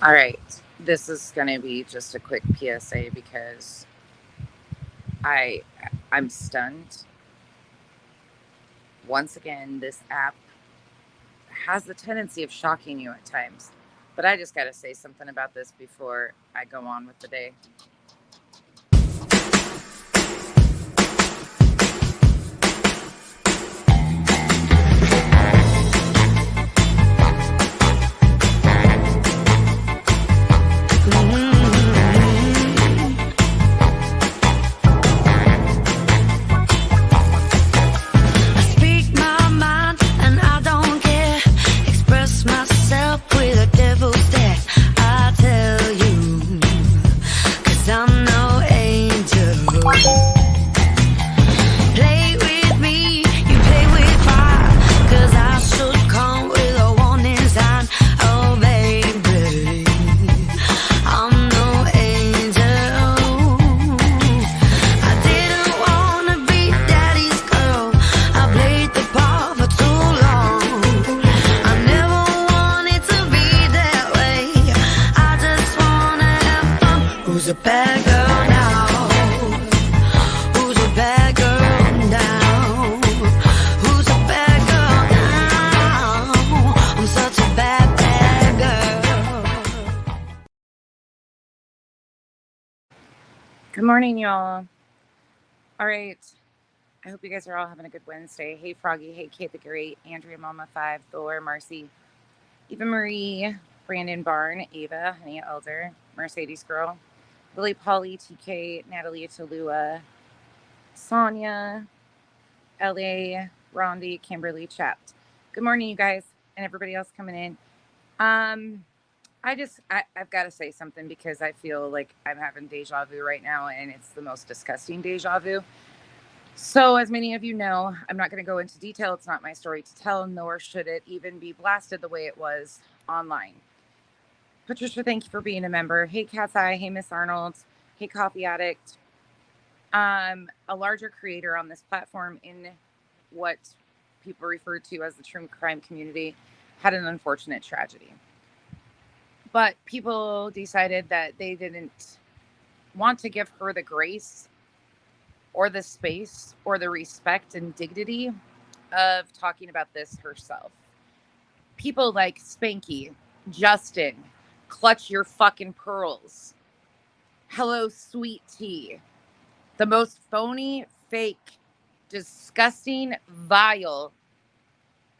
All right. This is going to be just a quick PSA because I I'm stunned. Once again, this app has the tendency of shocking you at times. But I just got to say something about this before I go on with the day. Who's a bad girl now? Who's a bad girl now? Who's a bad girl now? I'm such a bad, bad girl. Good morning, y'all. All right. I hope you guys are all having a good Wednesday. Hey, Froggy. Hey, Kate the Great. Andrea Mama 5. Thor. Marcy. Eva Marie. Brandon Barn. Ava. Honey Elder. Mercedes Girl. Lily Polly. TK. Natalie Talua. Sonia. LA. Rondi. Kimberly. Chapped. Good morning, you guys, and everybody else coming in. I've got to say something because I feel like I'm having deja vu right now, and it's the most disgusting deja vu. So, as many of you know, I'm not going to go into detail. It's not my story to tell, nor should it even be blasted the way it was online. Patricia, thank you for being a member. Hey, Cat's Eye. Hey, Miss Arnold. Hey, Coffee Addict. A larger creator on this platform in what people refer to as the true crime community had an unfortunate tragedy. But people decided that they didn't want to give her the grace or the space or the respect and dignity of talking about this herself. People like Spanky, Justin, Clutch Your Fucking Pearls, Hello Sweet Tea, the most phony, fake, disgusting, vile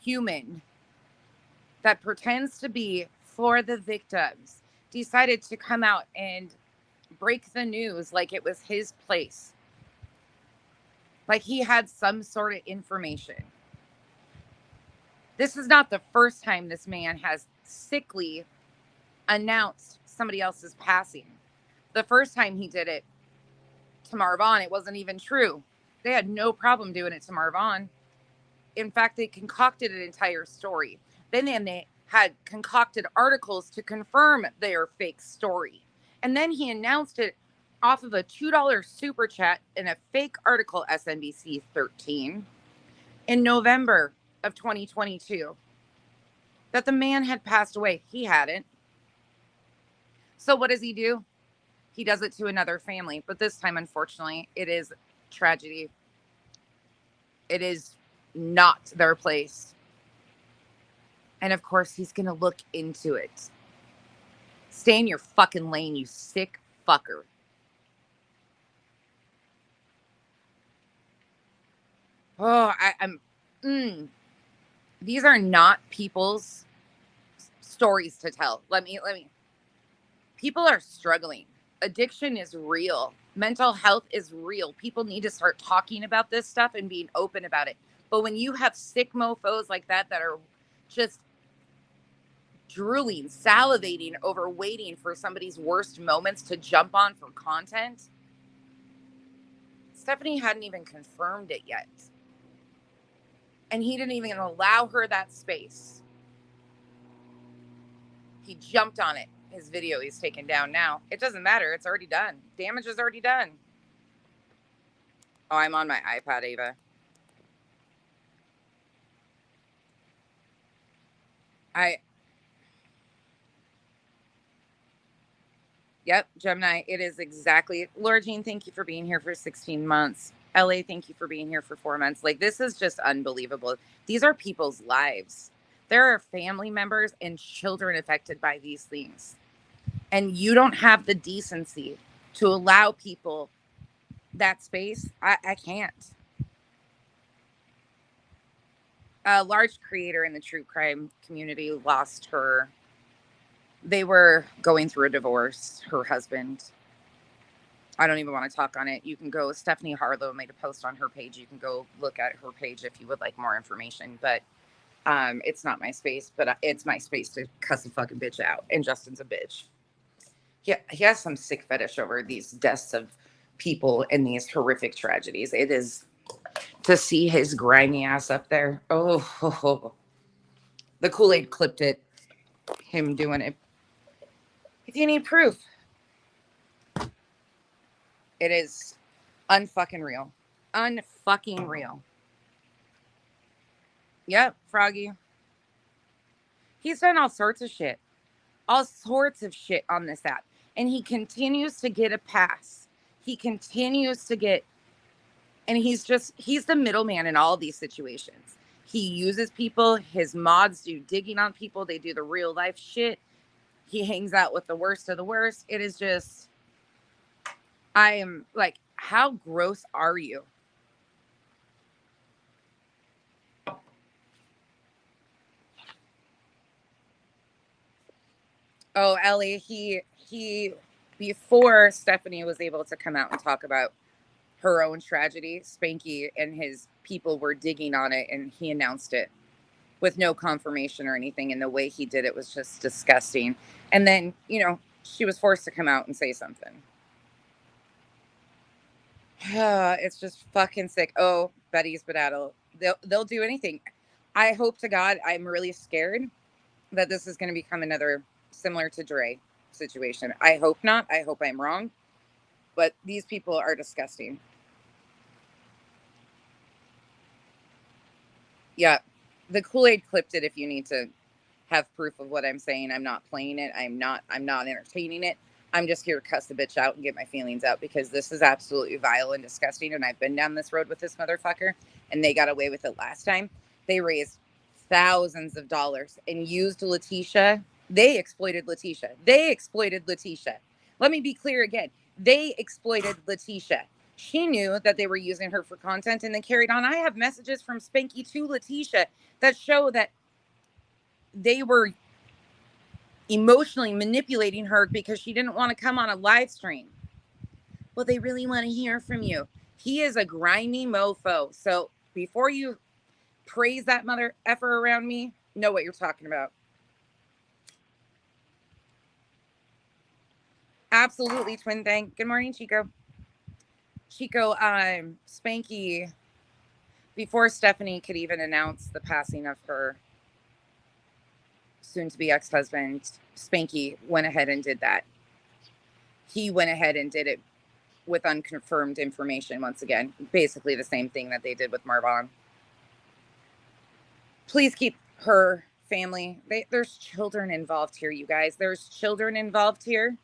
human that pretends to be for the victims, decided to come out and break the news like it was his place, like he had some sort of information. This is not the first time this man has sickly announced somebody else's passing. The first time he did it to Marvon, it wasn't even true. They had no problem doing it to Marvon. In fact, they concocted an entire story. Then they had concocted articles to confirm their fake story. And then he announced it off of a $2 super chat in a fake article, SNBC 13, in November of 2022, that the man had passed away. He hadn't. So what does he do? He does it to another family. But this time, unfortunately, it is tragedy. It is not their place. And of course, he's going to look into it. Stay in your fucking lane, you sick fucker. Oh, these are not people's stories to tell. Let me. People are struggling. Addiction is real. Mental health is real. People need to start talking about this stuff and being open about it. But when you have sick mofos like that are just drooling, salivating over waiting for somebody's worst moments to jump on for content, Stephanie hadn't even confirmed it yet. And he didn't even allow her that space. He jumped on it. His video he's taken down now. It doesn't matter. It's already done. Damage is already done. Oh, I'm on my iPad, Ava. Yep, Gemini. It is exactly. Laura Jean, thank you for being here for 16 months. LA, thank you for being here for 4 months. Like, this is just unbelievable. These are people's lives. There are family members and children affected by these things. And you don't have the decency to allow people that space. I can't. A large creator in the true crime community lost her. They were going through a divorce, her husband. I don't even want to talk on it. You can go, Stephanie Harlow made a post on her page. You can go look at her page if you would like more information. But it's not my space, but it's my space to cuss a fucking bitch out. And Justin's a bitch. Yeah, he has some sick fetish over these deaths of people and these horrific tragedies. It is to see his grimy ass up there. Oh, the Kool-Aid clipped it. Him doing it. If you need proof, it is unfucking real. Unfucking real. Yep, Froggy. He's done all sorts of shit. All sorts of shit on this app. And he continues to get a pass. He continues to get, and he's the middleman in all these situations. He uses people. His mods do digging on people. They do the real life shit. He hangs out with the worst of the worst. It is just, I am like, how gross are you? Oh, Ellie, he before Stephanie was able to come out and talk about her own tragedy, Spanky and his people were digging on it and he announced it with no confirmation or anything. And the way he did it was just disgusting. And then, she was forced to come out and say something. It's just fucking sick. Oh, Betty's Bedaddle. They'll do anything. I hope to God, I'm really scared that this is going to become another similar to Dre situation. I hope not. I hope I'm wrong. But these people are disgusting. Yeah. The Kool-Aid clipped it if you need to have proof of what I'm saying. I'm not playing it. I'm not entertaining it. I'm just here to cuss the bitch out and get my feelings out because this is absolutely vile and disgusting. And I've been down this road with this motherfucker and they got away with it last time. They raised thousands of dollars and used Letitia. They exploited Letitia. Let me be clear again. They exploited Letitia. She knew that they were using her for content and then carried on. I have messages from Spanky to Letitia that show that they were emotionally manipulating her because she didn't want to come on a live stream. Well, they really want to hear from you. He is a grimy mofo. So before you praise that mother effer around me, know what you're talking about. Absolutely, twin thing. Good morning, Chico. Spanky, before Stephanie could even announce the passing of her soon-to-be ex-husband, Spanky went ahead and did that. He went ahead and did it with unconfirmed information once again. Basically the same thing that they did with Marvon. Please keep her family. There's children involved here, you guys. There's children involved here.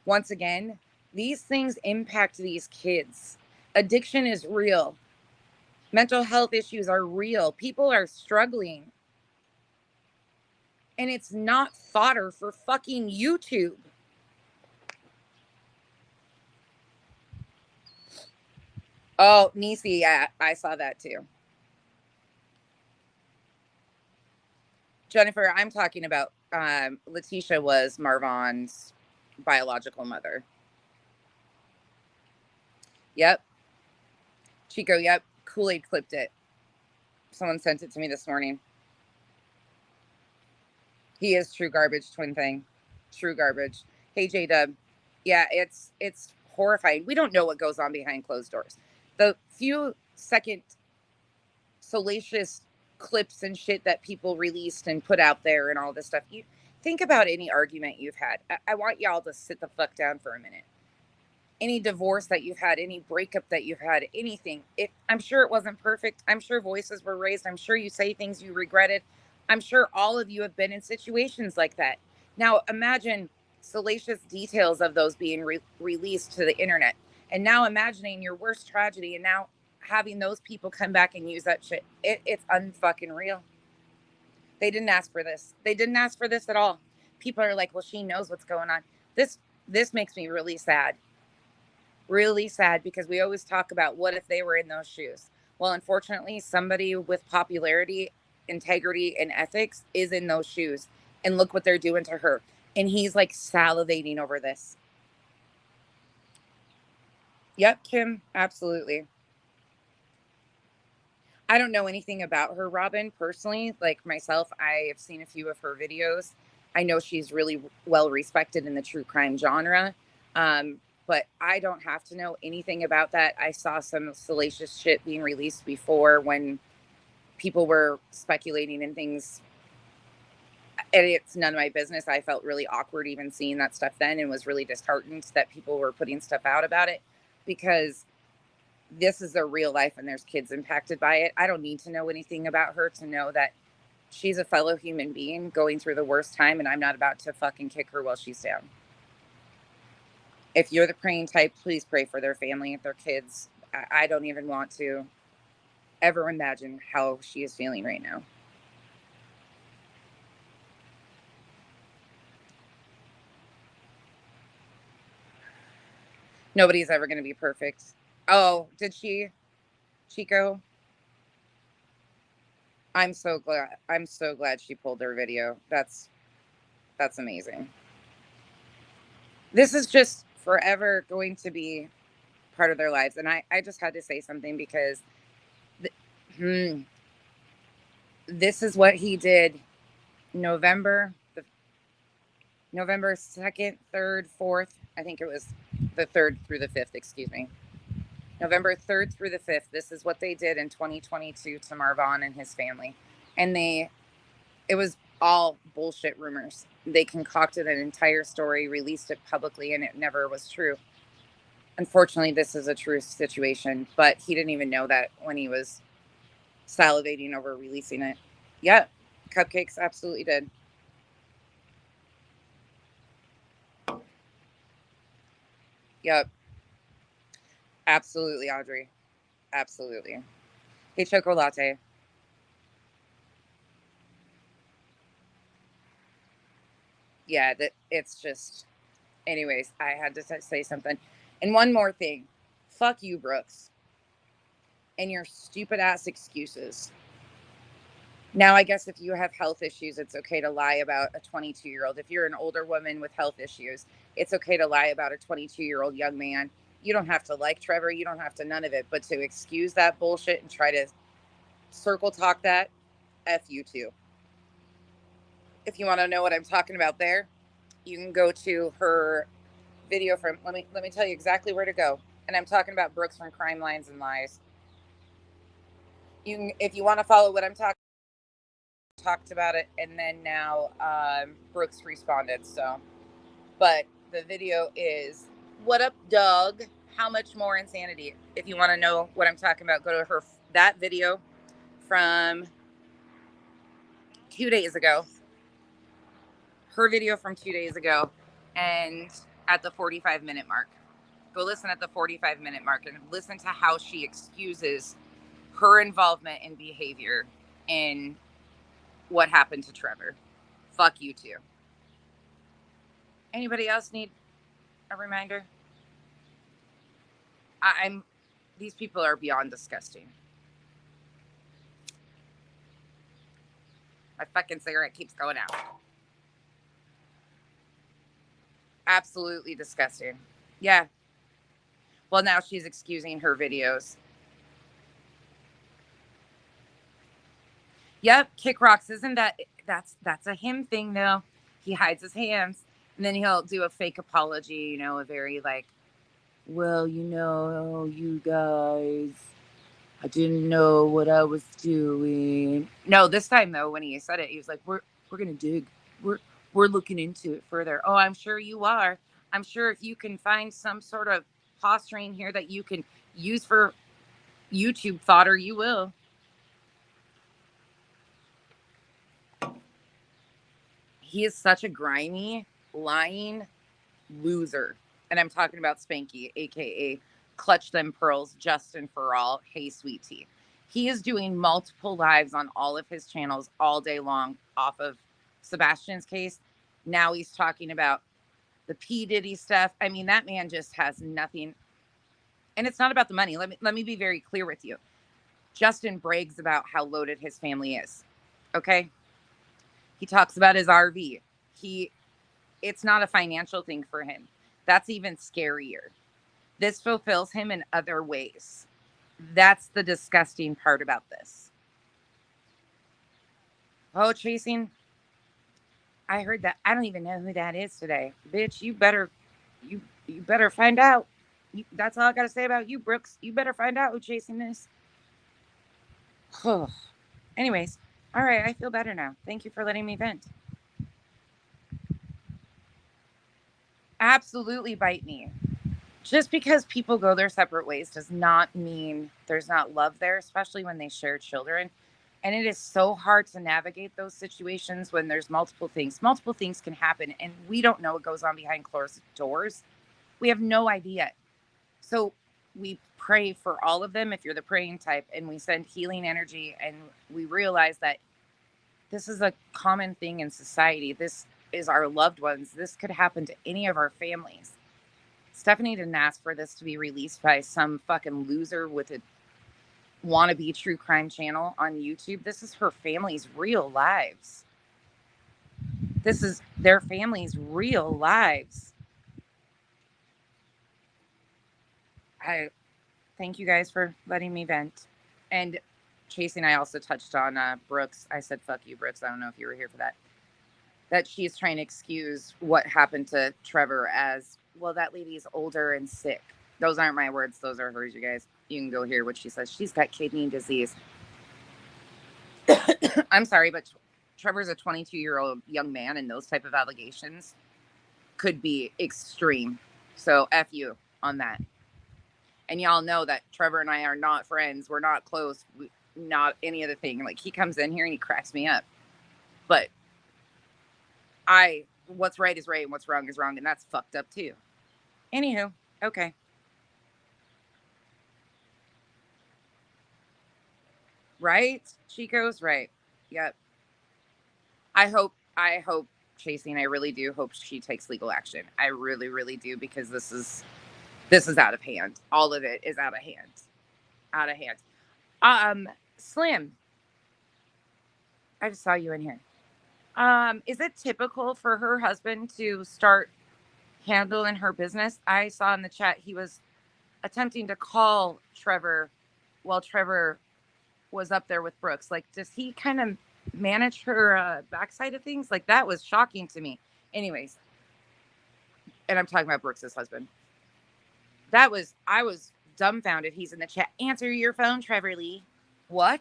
Once again, these things impact these kids. Addiction is real. Mental health issues are real. People are struggling. And it's not fodder for fucking YouTube. Oh, Nisi, yeah, I saw that too. Jennifer, I'm talking about Letitia was Marvon's biological mother. Yep. Chico, yep. Kool-Aid clipped it. Someone sent it to me this morning. He is true garbage, twin thing. True garbage. Hey, J-Dub. Yeah, it's horrifying. We don't know what goes on behind closed doors. The few second salacious clips and shit that people released and put out there and all this stuff. You think about any argument you've had. I want y'all to sit the fuck down for a minute. Any divorce that you've had, any breakup that you've had, anything. I'm sure it wasn't perfect. I'm sure voices were raised. I'm sure you say things you regretted. I'm sure all of you have been in situations like that. Now imagine salacious details of those being released to the internet. And now imagining your worst tragedy and now having those people come back and use that shit. It's unfucking real. They didn't ask for this. They didn't ask for this at all. People are like, well, she knows what's going on. This makes me really sad. Really sad, because we always talk about what if they were in those shoes. Well, unfortunately, somebody with popularity, integrity, and ethics is in those shoes. And look what they're doing to her. And he's like salivating over this. Yep, Kim, absolutely. I don't know anything about her, Robin, personally. Like myself, I have seen a few of her videos. I know she's really well respected in the true crime genre. But I don't have to know anything about that. I saw some salacious shit being released before when people were speculating and things. And it's none of my business. I felt really awkward even seeing that stuff then, and was really disheartened that people were putting stuff out about it, because this is their real life and there's kids impacted by it. I don't need to know anything about her to know that she's a fellow human being going through the worst time, and I'm not about to fucking kick her while she's down. If you're the praying type, please pray for their family, their kids. I don't even want to ever imagine how she is feeling right now. Nobody's ever going to be perfect. Oh, did she, Chico? I'm so glad. I'm so glad she pulled her video. That's amazing. This is just forever going to be part of their lives. And I just had to say something, because this is what he did November, November 2nd, 3rd, 4th. I think it was the 3rd through the 5th, excuse me. November 3rd through the 5th. This is what they did in 2022 to Marvon and his family. And it was all bullshit rumors. They concocted an entire story, released it publicly, and it never was true. Unfortunately, this is a true situation, but he didn't even know that when he was salivating over releasing it. Yeah, Cupcakes absolutely did. Yep, absolutely, Audrey. Absolutely. Hey, Choco Latte. Yeah, that it's just. Anyways, I had to say something. And one more thing. Fuck you, Brooks, and your stupid ass excuses. Now, I guess if you have health issues, it's okay to lie about a 22-year-old. If you're an older woman with health issues, it's okay to lie about a 22-year-old young man. You don't have to like Trevor. You don't have to none of it. But to excuse that bullshit and try to circle talk that, F you too. If you want to know what I'm talking about there, you can go to her video from, let me tell you exactly where to go. And I'm talking about Brooks from Crime Lines and Lies. You can, if you want to follow what I'm talked about it, and then now Brooks responded. So, but the video is, "What up, dog? How much more insanity?" If you want to know what I'm talking about, go to that video from 2 days ago. Her video from 2 days ago, and at the 45-minute mark. Go listen at the 45-minute mark and listen to how she excuses her involvement in behavior in what happened to Trevor. Fuck you too. Anybody else need a reminder? I'm these people are beyond disgusting. My fucking cigarette keeps going out. Absolutely disgusting. Yeah. Well, now she's excusing her videos. Yep, kick rocks. Isn't that's a him thing though? He hides his hands, and then he'll do a fake apology, a very like, well, you guys, I didn't know what I was doing. No, this time though, when he said it, he was like, we're gonna dig. We're looking into it further. Oh, I'm sure you are. I'm sure if you can find some sort of posturing here that you can use for YouTube fodder, you will. He is such a grimy. lying loser. And I'm talking about Spanky, aka Clutch Them Pearls, Justin for All, Hey Sweet Tea. He is doing multiple lives on all of his channels all day long off of Sebastian's case. Now he's talking about the P. Diddy stuff. I mean, that man just has nothing. And it's not about the money. Let me be very clear with you. Justin brags about how loaded his family is. Okay? He talks about his RV. He It's not a financial thing for him. That's even scarier. This fulfills him in other ways. That's the disgusting part about this. Oh, chasing. I heard that. I don't even know who that is today. Bitch, you better find out. That's all I got to say about you, Brooks. You better find out who chasing this. Anyways, all right, I feel better now. Thank you for letting me vent. Absolutely bite me. Just because people go their separate ways does not mean there's not love there, especially when they share children. And it is so hard to navigate those situations when there's multiple things. Multiple things can happen, and we don't know what goes on behind closed doors. We have no idea. So we pray for all of them if you're the praying type, and we send healing energy, and we realize that this is a common thing in society. This is our loved ones. This could happen to any of our families. Stephanie didn't ask for this to be released by some fucking loser with a wannabe true crime channel on YouTube. This is her family's real lives. This is their family's real lives. I thank you guys for letting me vent. And Chasing, I also touched on Brooks. I said, fuck you, Brooks. I don't know if you were here for that. That she's trying to excuse what happened to Trevor as, well, that lady's older and sick. Those aren't my words. Those are hers, you guys. You can go hear what she says. She's got kidney disease. I'm sorry, but Trevor's a 22-year-old young man, and those type of allegations could be extreme. So F you on that. And y'all know that Trevor and I are not friends. We're not close. Not any other thing. Like, he comes in here and he cracks me up. But what's right is right and what's wrong is wrong. And that's fucked up too. Anywho, okay. Right? Chico's right. Yep. I hope, Chasing, I really do hope she takes legal action. I really, really do, because this is out of hand. All of it is out of hand. Out of hand. Slim, I just saw you in here. Is it typical for her husband to start handling her business? I saw in the chat he was attempting to call Trevor while Trevor was up there with Brooks. Like, does he kind of manage her backside of things? Like, that was shocking to me. Anyways, and I'm talking about Brooks's husband. I was dumbfounded. He's in the chat. Answer your phone, Trevor Lee. What?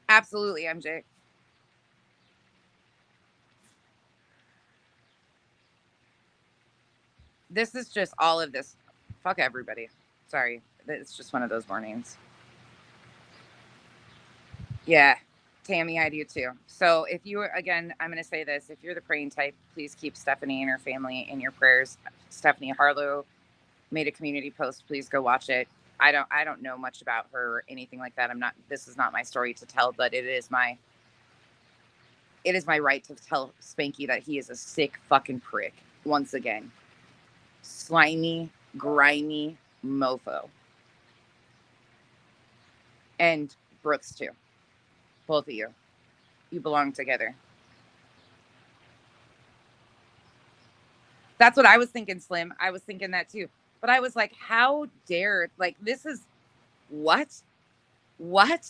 Absolutely, MJ. This is just all of this. Fuck everybody. Sorry. It's just one of those mornings. Yeah. Tammy, I do too. So if you, again, I'm going to say this. If you're the praying type, please keep Stephanie and her family in your prayers. Stephanie Harlow made a community post. Please go watch it. I don't know much about her or anything like that. This is not my story to tell, but it is my right to tell Spanky that he is a sick fucking prick. Once again, slimy, grimy mofo. And Brooks too. Both of you. You belong together. That's what I was thinking, Slim. I was thinking that too. But I was like, how dare, like, this is what? What?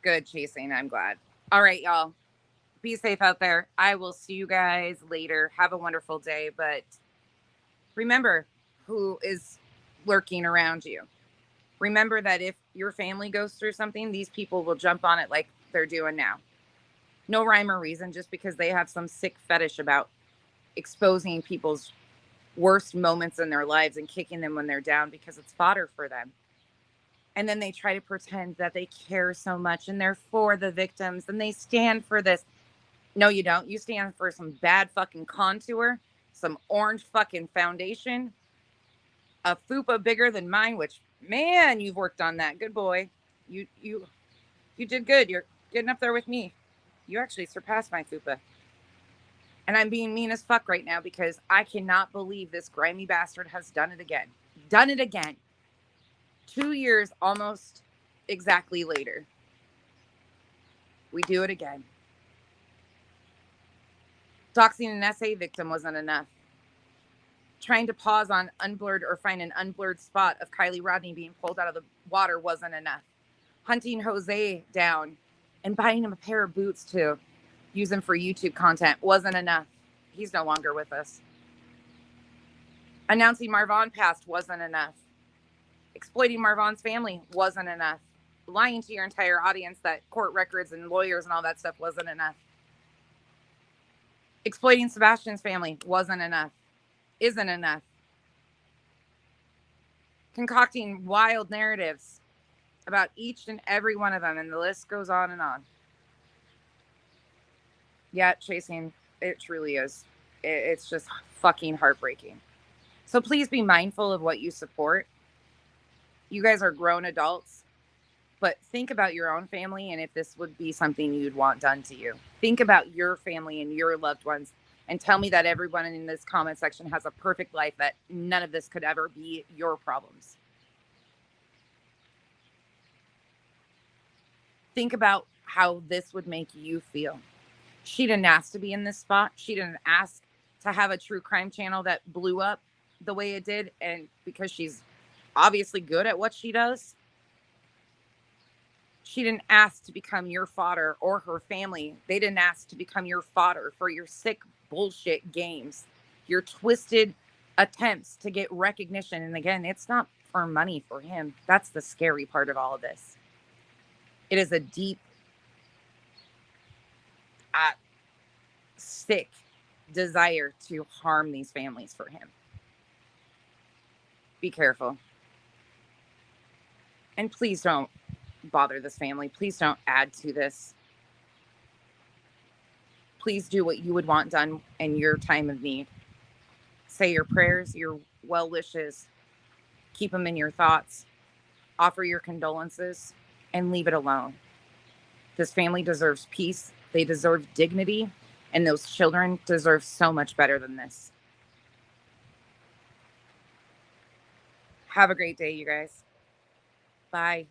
Good, Chasing. I'm glad. All right, y'all. Be safe out there. I will see you guys later. Have a wonderful day. But remember who is lurking around you. Remember that if your family goes through something, these people will jump on it like they're doing now. No rhyme or reason, just because they have some sick fetish about exposing people's worst moments in their lives and kicking them when they're down because it's fodder for them. And then they try to pretend that they care so much and they're for the victims and they stand for this. No, you don't. You stand for some bad fucking contour, some orange fucking foundation, a fupa bigger than mine, which man, you've worked on that. Good boy. You did good. You're getting up there with me. You actually surpassed my fupa. And I'm being mean as fuck right now because I cannot believe this grimy bastard has done it again. Done it again. 2 years almost exactly later. We do it again. Doxing an SA victim wasn't enough. Trying to pause on unblurred or find an unblurred spot of Kylie Rodney being pulled out of the water wasn't enough. Hunting Jose down and buying him a pair of boots to use him for YouTube content wasn't enough. He's no longer with us. Announcing Marvon passed wasn't enough. Exploiting Marvon's family wasn't enough. Lying to your entire audience that court records and lawyers and all that stuff wasn't enough. Exploiting Sebastian's family wasn't enough. Isn't enough. Concocting wild narratives about each and every one of them, and the list goes on and on. Yeah, chasing, it truly is. It's just fucking heartbreaking. So please be mindful of what you support. You guys are grown adults, but think about your own family and if this would be something you'd want done to you. Think about your family and your loved ones and tell me that everyone in this comment section has a perfect life, that none of this could ever be your problems. Think about how this would make you feel. She didn't ask to be in this spot. She didn't ask to have a true crime channel that blew up the way it did. And because she's obviously good at what she does, she didn't ask to become your fodder, or her family. They didn't ask to become your fodder for your sick bullshit games, your twisted attempts to get recognition. And again, it's not for money for him. That's the scary part of all of this. It is a deep, sick desire to harm these families for him. Be careful. And please don't bother this family. Please don't add to this. Please do what you would want done in your time of need. Say your prayers, your well wishes, keep them in your thoughts, offer your condolences, and leave it alone. This family deserves peace. They deserve dignity. And those children deserve so much better than this. Have a great day, you guys. Bye.